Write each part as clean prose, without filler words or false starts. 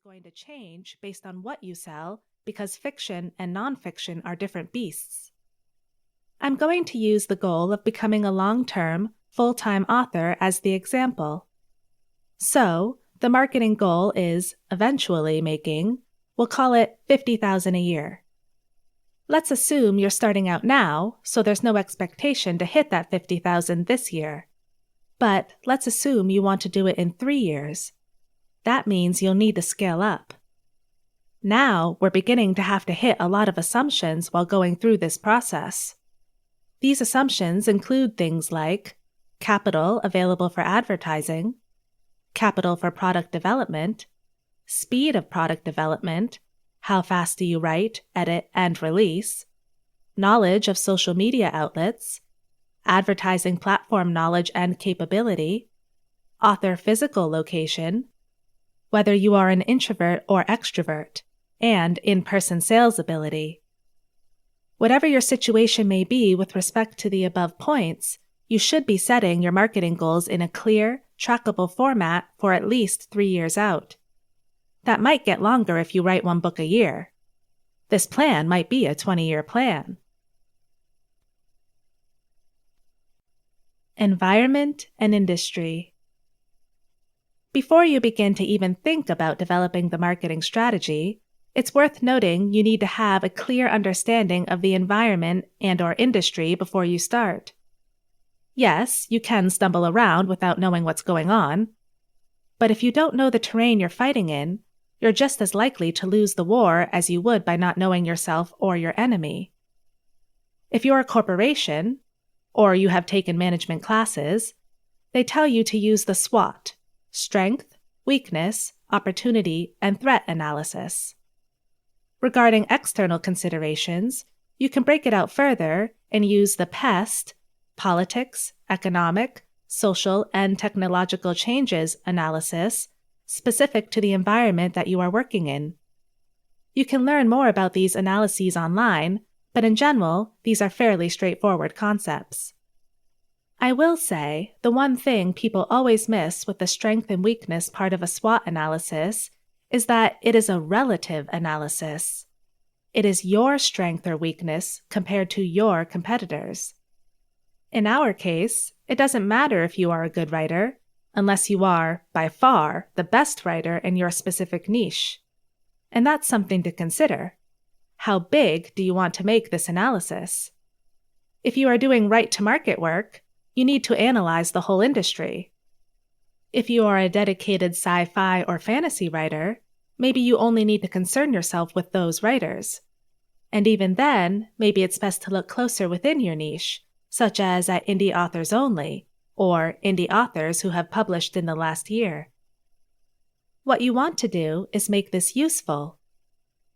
going to change based on what you sell because fiction and nonfiction are different beasts. I'm going to use the goal of becoming a long-term, full-time author as the example. So, the marketing goal is eventually making, we'll call it $50,000 a year. Let's assume you're starting out now, so there's no expectation to hit that $50,000 this year. But let's assume you want to do it in 3 years. That means you'll need to scale up. Now, we're beginning to have to hit a lot of assumptions while going through this process. These assumptions include things like capital available for advertising, capital for product development, speed of product development, how fast do you write, edit, and release, knowledge of social media outlets, advertising platform knowledge and capability, author physical location, whether you are an introvert or extrovert, and in-person sales ability. Whatever your situation may be with respect to the above points, you should be setting your marketing goals in a clear, trackable format for at least 3 years out. That might get longer if you write 1 book a year. This plan might be a 20-year plan. Environment and industry. Before you begin to even think about developing the marketing strategy, it's worth noting you need to have a clear understanding of the environment and/or industry before you start. Yes, you can stumble around without knowing what's going on, but if you don't know the terrain you're fighting in, you're just as likely to lose the war as you would by not knowing yourself or your enemy. If you're a corporation, or you have taken management classes, they tell you to use the SWOT, strength, weakness, opportunity, and threat analysis. Regarding external considerations, you can break it out further and use the PEST, politics, economic, social, and technological changes analysis specific to the environment that you are working in. You can learn more about these analyses online, but in general, these are fairly straightforward concepts. I will say, the one thing people always miss with the strength and weakness part of a SWOT analysis is that it is a relative analysis. It is your strength or weakness compared to your competitors. In our case, it doesn't matter if you are a good writer, unless you are, by far, the best writer in your specific niche. And that's something to consider. How big do you want to make this analysis? If you are doing right-to-market work, you need to analyze the whole industry. If you are a dedicated sci-fi or fantasy writer, maybe you only need to concern yourself with those writers. And even then, maybe it's best to look closer within your niche, such as at indie authors only, or indie authors who have published in the last year. What you want to do is make this useful.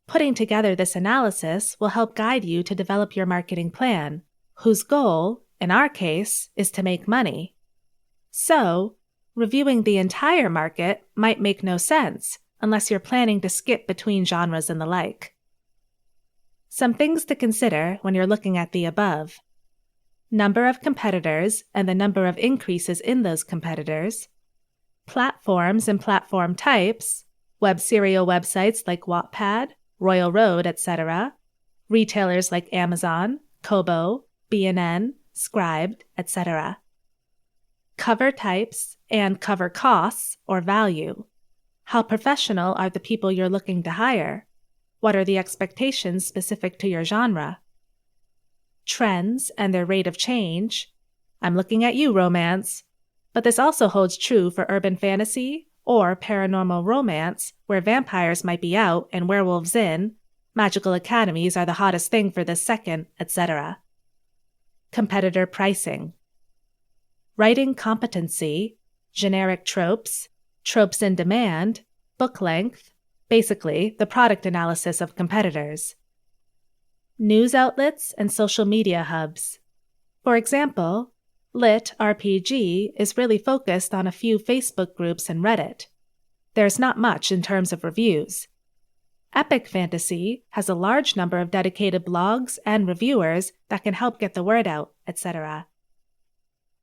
Putting together this analysis will help guide you to develop your marketing plan, whose goal, in our case, is to make money. So, reviewing the entire market might make no sense unless you're planning to skip between genres and the like. Some things to consider when you're looking at the above: number of competitors and the number of increases in those competitors, platforms and platform types, web serial websites like Wattpad, Royal Road, etc., retailers like Amazon, Kobo, B&N, Scribd, etc., cover types and cover costs or value. How professional are the people you're looking to hire? What are the expectations specific to your genre? Trends and their rate of change. I'm looking at you, romance. But this also holds true for urban fantasy or paranormal romance, where vampires might be out and werewolves in, magical academies are the hottest thing for this second, etc. Competitor pricing. Writing competency, generic tropes, tropes in demand, book length, basically the product analysis of competitors. News outlets and social media hubs. For example, Lit RPG is really focused on a few Facebook groups and Reddit. There's not much in terms of reviews. Epic Fantasy has a large number of dedicated blogs and reviewers that can help get the word out, etc.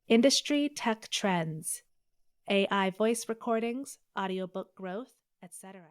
Industry tech trends. AI voice recordings, audiobook growth, etc.